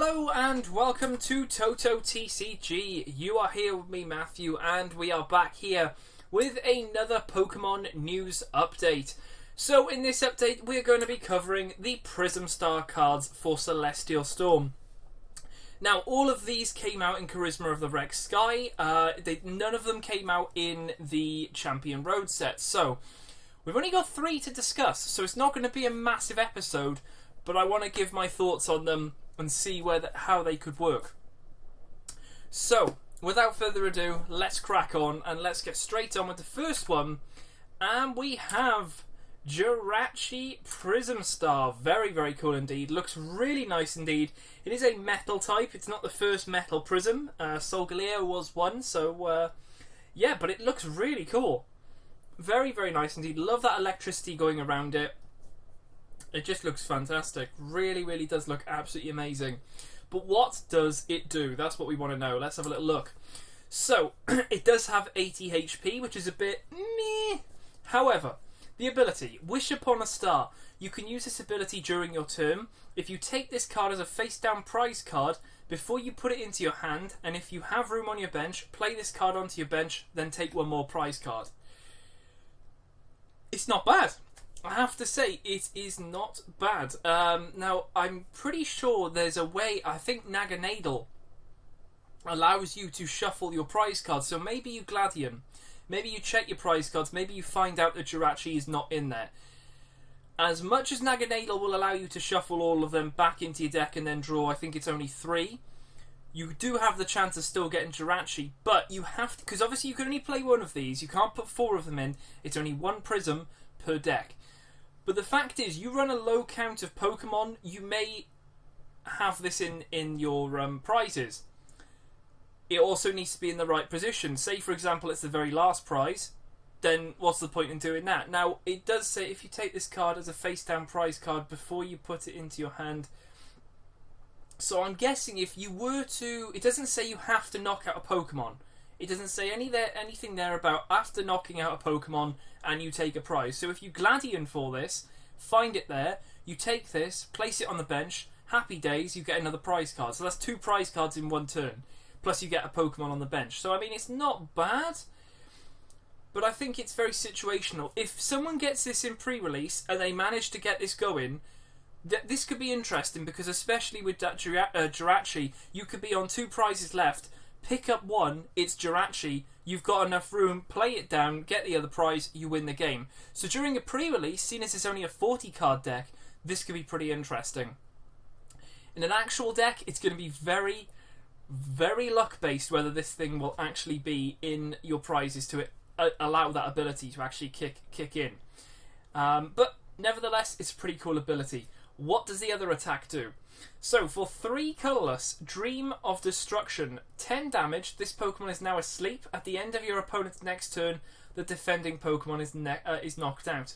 Hello and welcome to TotoTCG. You are here with me, Matthew, and we are back here with another Pokemon news update. So in this update we're going to be covering the Prism Star cards for Celestial Storm. Now all of these came out in Charisma of the Red Sky, none of them came out in the Champion Road set, so we've only got 3 to discuss, so it's not going to be a massive episode, but I want to give my thoughts on them and see how they could work. So, without further ado, let's crack on and let's get straight on with the first one. And we have Jirachi Prism Star. Very, very cool indeed. Looks really nice indeed. It is a metal type. It's not the first metal prism. Solgaleo was one, so yeah, but it looks really cool. Very, very nice indeed. Love that electricity going around it. It just looks fantastic. Really, really does look absolutely amazing. But what does it do? That's what we want to know. Let's have a little look. So, it does have 80 HP, which is a bit meh. However, the ability, Wish Upon a Star. You can use this ability during your turn. If you take this card as a face-down prize card, before you put it into your hand, and if you have room on your bench, play this card onto your bench, then take one more prize card. It's not bad. I have to say, it is not bad. Now, I'm pretty sure there's a way, I think Naganadel allows you to shuffle your prize cards, so maybe you Gladium, maybe you check your prize cards, maybe you find out that Jirachi is not in there. As much as Naganadel will allow you to shuffle all of them back into your deck and then draw, I think it's only 3, you do have the chance of still getting Jirachi, but you have to, because obviously you can only play one of these, you can't put 4 of them in, it's only 1 Prism per deck. But the fact is, you run a low count of Pokemon, you may have this in your prizes. It also needs to be in the right position. Say, for example, it's the very last prize, then what's the point in doing that? Now, it does say if you take this card as a face-down prize card before you put it into your hand. So I'm guessing if you were to... It doesn't say you have to knock out a Pokemon. It doesn't say anything there about after knocking out a Pokemon and you take a prize. So if you Gladion for this, find it there, you take this, place it on the bench, happy days, you get another prize card. So that's 2 prize cards in 1 turn. Plus you get a Pokemon on the bench. So I mean, it's not bad, but I think it's very situational. If someone gets this in pre-release and they manage to get this going, this could be interesting, because especially with that Jirachi, you could be on 2 prizes left, pick up 1, it's Jirachi, you've got enough room, play it down, get the other prize, you win the game. So during a pre-release, seeing as it's only a 40 card deck, this could be pretty interesting. In an actual deck, it's going to be very, very luck based whether this thing will actually be in your prizes to allow that ability to actually kick in. But nevertheless, it's a pretty cool ability. What does the other attack do? So, for 3 colourless, Dream of Destruction, 10 damage, this Pokemon is now asleep. At the end of your opponent's next turn, the defending Pokemon is knocked out.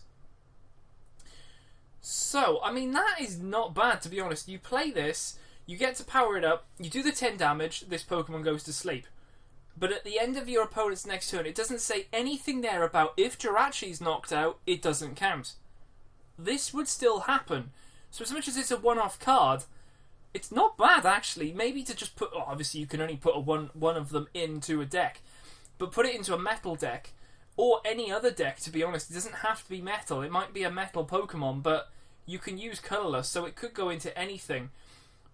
So, I mean, that is not bad, to be honest. You play this, you get to power it up, you do the 10 damage, this Pokemon goes to sleep. But at the end of your opponent's next turn, it doesn't say anything there about if Jirachi's knocked out, it doesn't count. This would still happen. So as much as it's a one-off card, it's not bad actually. Maybe to just put... Oh, obviously you can only put one of them into a deck. But put it into a metal deck. Or any other deck, to be honest. It doesn't have to be metal. It might be a metal Pokemon, but you can use colourless, so it could go into anything.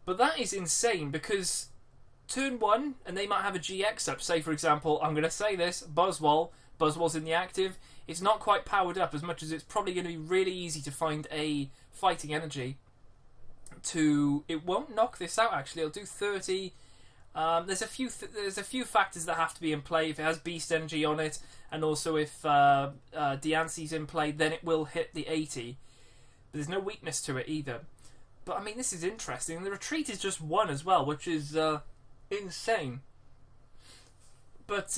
But that is insane, because turn 1, and they might have a GX up. Say, for example, I'm going to say this, Buzzwole. Buzzwole's in the active. It's not quite powered up as much as it's probably going to be really easy to find a fighting energy. It won't knock this out actually. It'll do 30. There's a few factors that have to be in play. If it has beast energy on it, and also if Diancie's in play, then it will hit the 80. But there's no weakness to it either. But I mean, this is interesting. The retreat is just 1 as well, which is insane. But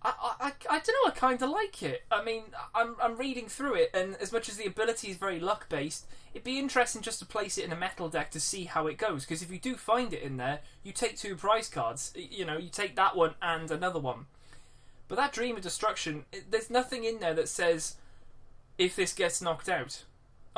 I don't know, I kind of like it. I mean, I'm reading through it, and as much as the ability is very luck-based, it'd be interesting just to place it in a metal deck to see how it goes, because if you do find it in there, you take 2 prize cards. You know, you take that one and another one. But that Dream of Destruction, there's nothing in there that says if this gets knocked out.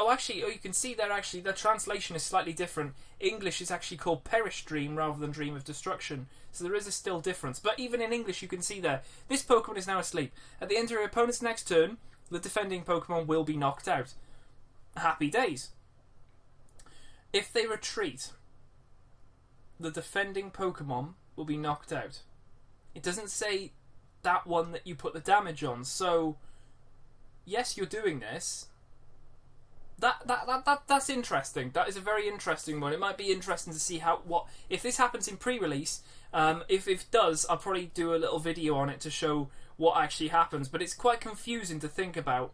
you can see there actually the translation is slightly different. English is actually called Perish Dream rather than Dream of Destruction. So there is a still difference. But even in English you can see there, this Pokemon is now asleep. At the end of your opponent's next turn, the defending Pokemon will be knocked out. Happy days. If they retreat, the defending Pokemon will be knocked out. It doesn't say that one that you put the damage on. So, yes, you're doing this. That's interesting. That is a very interesting one. It might be interesting to see if this happens in pre-release. If it does, I'll probably do a little video on it to show what actually happens. But it's quite confusing to think about.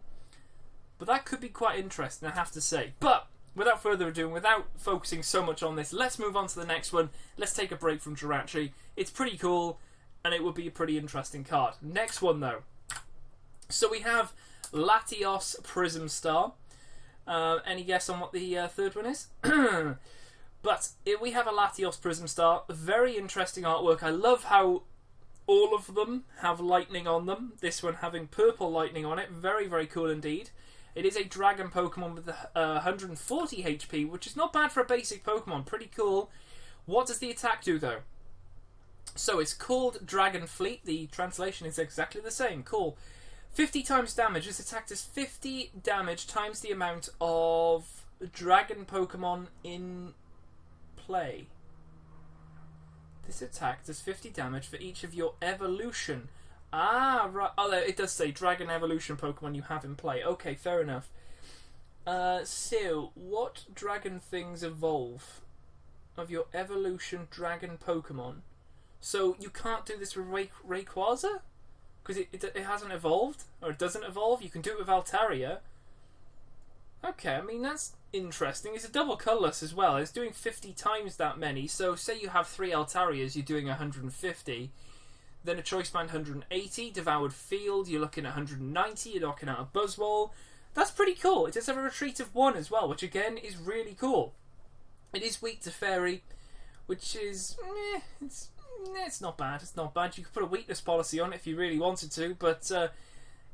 But that could be quite interesting, I have to say. But without further ado, and without focusing so much on this, let's move on to the next one. Let's take a break from Jirachi. It's pretty cool, and it would be a pretty interesting card. Next one, though. So we have Latios Prism Star. Any guess on what the third one is? But we have a Latios Prism Star. Very interesting artwork. I love how all of them have lightning on them. This one having purple lightning on it. Very, very cool indeed. It is a dragon Pokemon with 140 HP, which is not bad for a basic Pokemon. Pretty cool. What does the attack do, though? So it's called Dragon Fleet. The translation is exactly the same. Cool. 50 times damage. This attack does 50 damage times the amount of dragon Pokemon in play. This attack does 50 damage for each of your evolution. Ah, right. Oh, it does say Dragon Evolution Pokemon you have in play. Okay, fair enough. So, what dragon things evolve of your evolution dragon Pokemon? So, you can't do this with Rayquaza? Because it hasn't evolved? Or it doesn't evolve? You can do it with Altaria. Okay, I mean, that's interesting. It's a double colourless as well. It's doing 50 times that many. So, say you have 3 Altarias, you're doing 150. Then a Choice Band 180, Devoured Field, you're looking at 190, you're knocking out a Buzzwole. That's pretty cool. It does have a Retreat of 1 as well, which again is really cool. It is weak to Fairy, which is... it's not bad. It's not bad. You could put a weakness policy on it if you really wanted to, but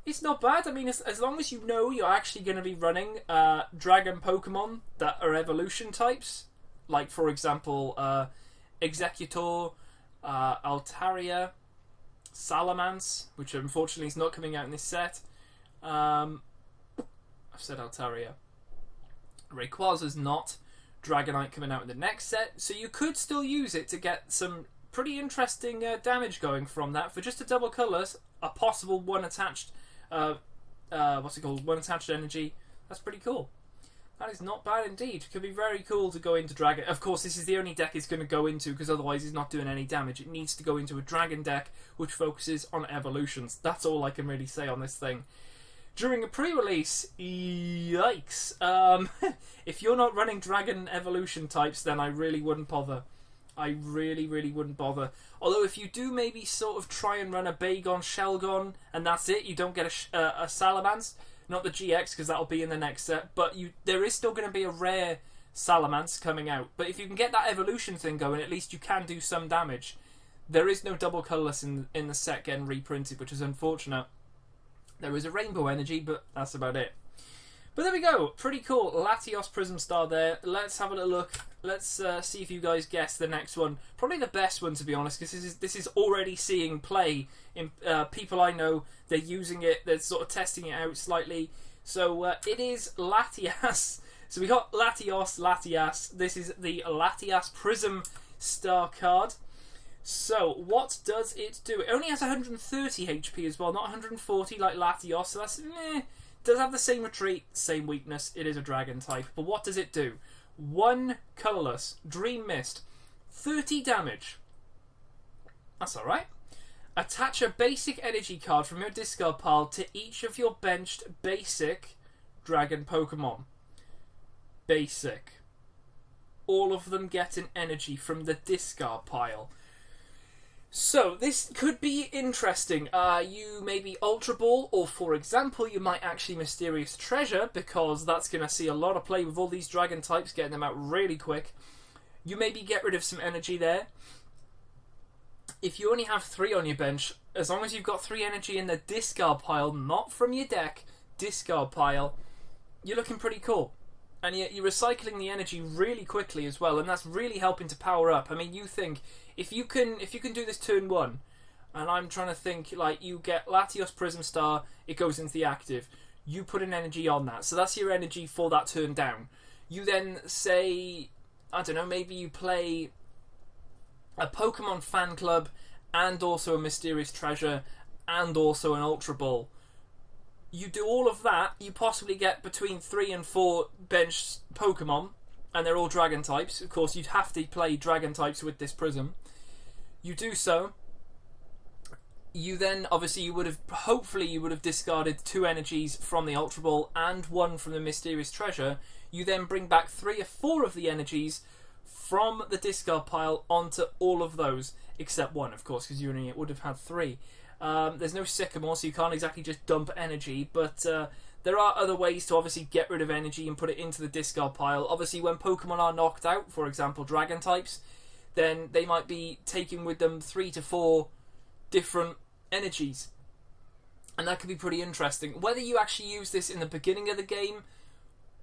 it's not bad. I mean, as long as you know you're actually going to be running Dragon Pokemon that are evolution types, like, for example, Executor, Altaria, Salamence, which unfortunately is not coming out in this set. I've said Altaria. Rayquaza's not. Dragonite coming out in the next set. So you could still use it to get some pretty interesting damage going from that. For just a double colours, a possible one attached... one attached energy. That's pretty cool. That is not bad indeed. Could be very cool to go into Dragon. Of course, this is the only deck it's going to go into because otherwise it's not doing any damage. It needs to go into a Dragon deck which focuses on evolutions. That's all I can really say on this thing. During a pre-release, yikes. If you're not running Dragon evolution types, then I really wouldn't bother. I really, really wouldn't bother. Although if you do maybe sort of try and run a Bagon, Shelgon, and that's it, you don't get a Salamence. Not the GX, because that'll be in the next set. But there is still going to be a rare Salamence coming out. But if you can get that evolution thing going, at least you can do some damage. There is no double colourless in the set getting reprinted, which is unfortunate. There is a rainbow energy, but that's about it. But there we go. Pretty cool. Latios Prism Star there. Let's have a little look. Let's see if you guys guess the next one. Probably the best one, to be honest, because this is already seeing play in people I know. They're using it. They're sort of testing it out slightly. So it is Latias. So we got Latios, Latias. This is the Latias Prism Star card. So what does it do? It only has 130 HP as well, not 140 like Latios. So that's meh. Does have the same retreat, same weakness. It is a dragon type. But what does it do? 1 colourless, Dream Mist, 30 damage. That's alright. Attach a basic energy card from your discard pile to each of your benched basic dragon Pokemon. Basic. All of them get an energy from the discard pile. So, this could be interesting. You may be Ultra Ball, or for example, you might actually Mysterious Treasure, because that's going to see a lot of play with all these dragon types, getting them out really quick. You maybe get rid of some energy there. If you only have 3 on your bench, as long as you've got 3 energy in the discard pile, not from your deck, discard pile, you're looking pretty cool. and you're recycling the energy really quickly as well, and that's really helping to power up. I mean, you think if you can do this turn 1, and I'm trying to think, like, you get Latios Prism Star, it goes into the active. You put an energy on that, so that's your energy for that turn down. You then say, I don't know, maybe you play a Pokemon Fan Club, and also a Mysterious Treasure, and also an Ultra Ball. You do all of that, you possibly get between 3 and 4 bench Pokemon, and they're all Dragon types. Of course, you'd have to play Dragon types with this Prism. You do so. You then, obviously, hopefully you would have discarded 2 energies from the Ultra Ball and 1 from the Mysterious Treasure. You then bring back 3 or 4 of the energies from the discard pile onto all of those, except 1, of course, because you only would have had 3. There's no Sycamore, so you can't exactly just dump energy, but there are other ways to obviously get rid of energy and put it into the discard pile. Obviously, when Pokemon are knocked out, for example, Dragon types, then they might be taking with them 3 to 4 different energies, and that could be pretty interesting. Whether you actually use this in the beginning of the game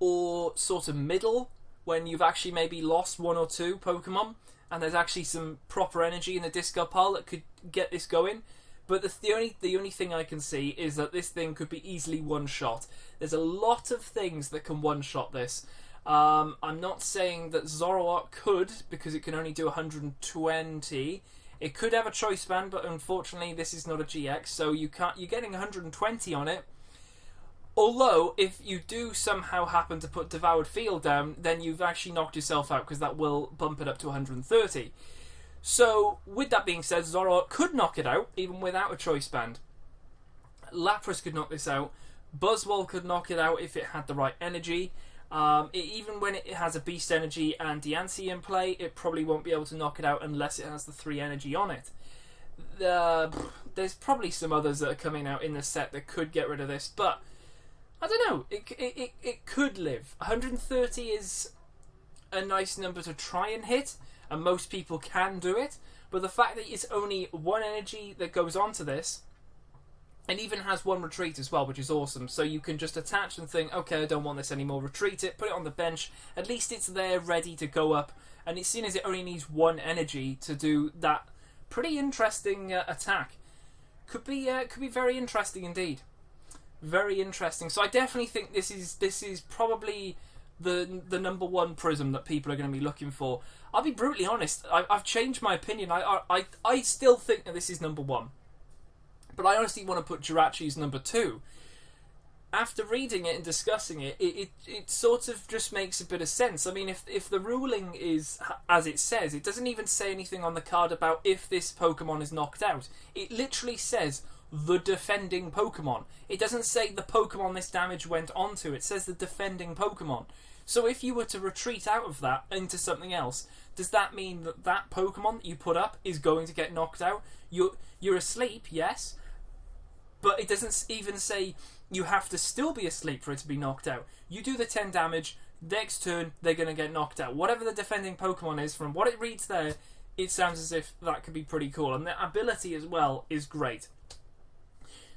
or sort of middle, when you've actually maybe lost 1 or 2 Pokemon and there's actually some proper energy in the discard pile that could get this going. But the only thing I can see is that this thing could be easily one-shot. There's a lot of things that can one-shot this. I'm not saying that Zoroark could, because it can only do 120. It could have a choice band, but unfortunately this is not a GX, so you're getting 120 on it. Although, if you do somehow happen to put Devoured Field down, then you've actually knocked yourself out, because that will bump it up to 130. So, with that being said, Zoroark could knock it out, even without a choice band. Lapras could knock this out. Buzzwole could knock it out if it had the right energy. Even when it has a Beast Energy and Diancie in play, it probably won't be able to knock it out unless it has the 3 energy on it. There's probably some others that are coming out in the set that could get rid of this, but I don't know. It could live. 130 is a nice number to try and hit, and most people can do it, but the fact that it's only 1 energy that goes onto this, and even has 1 retreat as well, which is awesome, so you can just attach and think, okay, I don't want this anymore, retreat it, put it on the bench, at least it's there ready to go up, and as soon as it only needs 1 energy to do that pretty interesting attack. Could be very interesting indeed. Very interesting. So I definitely think this is probably the number 1 Prism that people are going to be looking for. I'll be brutally honest. I've changed my opinion. I still think that this is number 1, but I honestly want to put Jirachi's number 2. After reading it and discussing it, it sort of just makes a bit of sense. I mean, if the ruling is as it says, it doesn't even say anything on the card about if this Pokemon is knocked out. It literally says the defending Pokemon. It doesn't say the Pokemon this damage went onto. It says the defending Pokemon. So if you were to retreat out of that into something else, does that mean that that Pokemon that you put up is going to get knocked out? You're asleep, yes, but it doesn't even say you have to still be asleep for it to be knocked out. You do the 10 damage, next turn they're going to get knocked out. Whatever the defending Pokemon is, from what it reads there, it sounds as if that could be pretty cool. And the ability as well is great.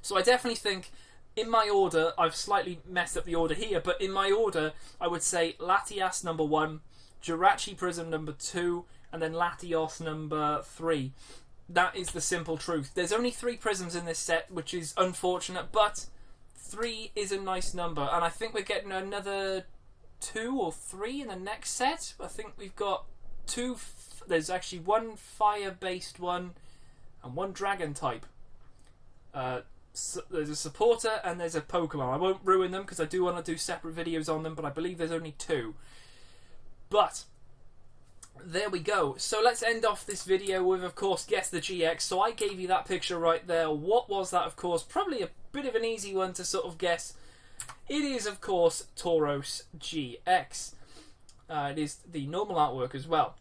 So I definitely think, in my order, I've slightly messed up the order here, but in my order, I would say Latias number 1, Jirachi Prism number 2, and then Latios number 3. That is the simple truth. There's only 3 Prisms in this set, which is unfortunate, but 3 is a nice number, and I think we're getting another 2 or 3 in the next set. I think we've got 2. There's actually 1 fire-based one and 1 dragon type. There's a supporter and there's a Pokemon. I won't ruin them because I do want to do separate videos on them, but I believe there's only 2. But there we go. So let's end off this video with, of course, Guess the GX. So I gave you that picture right there. What was that, of course? Probably a bit of an easy one to sort of guess. It is, of course, Tauros GX. It is the normal artwork as well.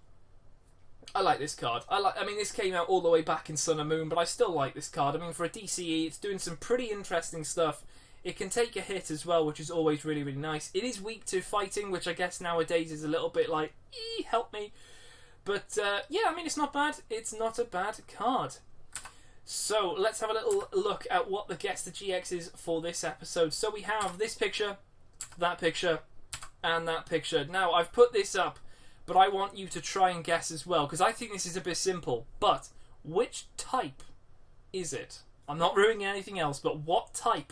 I like this card. I mean, this came out all the way back in Sun and Moon, but I still like this card. I mean, for a DCE, it's doing some pretty interesting stuff. It can take a hit as well, which is always really, really nice. It is weak to fighting, which I guess nowadays is a little bit like, help me. But, yeah, I mean, it's not bad. It's not a bad card. So, let's have a little look at what the Guess the GX is for this episode. So we have this picture, that picture, and that picture. Now, I've put this up, but I want you to try and guess as well, because I think this is a bit simple. But which type is it? I'm not ruining anything else, but what type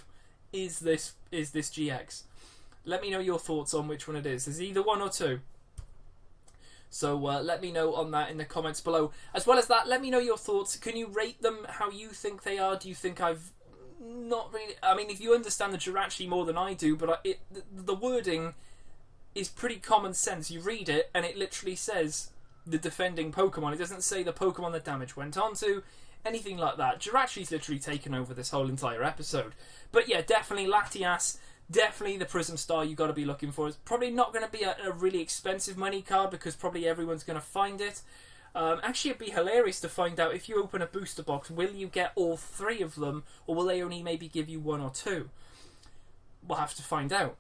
is this GX? Let me know your thoughts on which one it is. There's either 1 or 2. So let me know on that in the comments below. As well as that, let me know your thoughts. Can you rate them how you think they are? Do you think I've not really... I mean, if you understand the Jirachi more than I do, but the wording is pretty common sense. You read it, and it literally says the defending Pokemon. It doesn't say the Pokemon that damage went on to, anything like that. Jirachi's literally taken over this whole entire episode. But yeah, definitely Latias. Definitely the Prism Star you got to be looking for. It's probably not going to be a really expensive money card because probably everyone's going to find it. Actually, it'd be hilarious to find out if you open a booster box, will you get all 3 of them, or will they only maybe give you 1 or 2? We'll have to find out.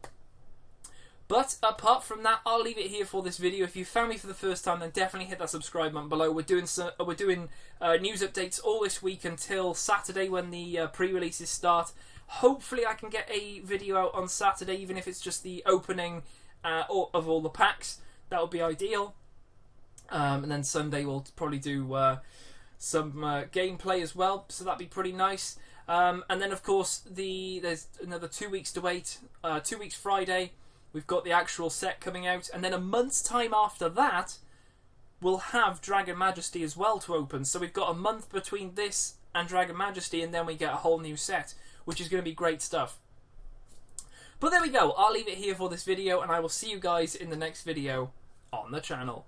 But apart from that, I'll leave it here for this video. If you found me for the first time, then definitely hit that subscribe button below. We're doing news updates all this week until Saturday when the pre-releases start. Hopefully I can get a video out on Saturday, even if it's just the opening of all the packs. That would be ideal. And then Sunday we'll probably do some gameplay as well, so that'd be pretty nice. And then of course there's another 2 weeks to wait. 2 weeks Friday, we've got the actual set coming out, and then a month's time after that, we'll have Dragon Majesty as well to open. So we've got a month between this and Dragon Majesty, and then we get a whole new set, which is going to be great stuff. But there we go. I'll leave it here for this video, and I will see you guys in the next video on the channel.